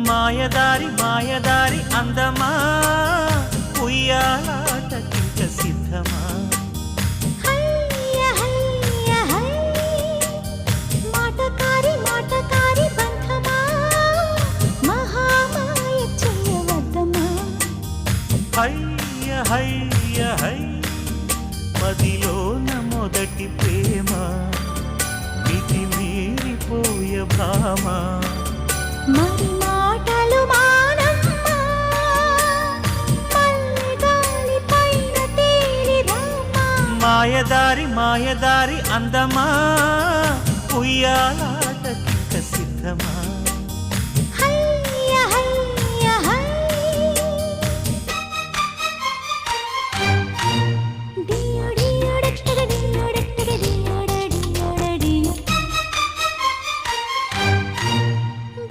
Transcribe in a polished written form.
మాయదారి మాయదారి అందమా ఉయ్యాలాటకింక సిద్ధమా హయ్య హయ్య హై మాటకారి మాటకారి బంధమా మహామాయ చేయవద్దమా హయ్య హయ్య హై మదిలోన మొదటి ప్రేమ మితి మీరిపోయ భామ మరి మాటలు మానమ్మా మల్లె గాలి పైన తేలి రామా మాయదారి మాయదారి అందమా ఉయ్యాల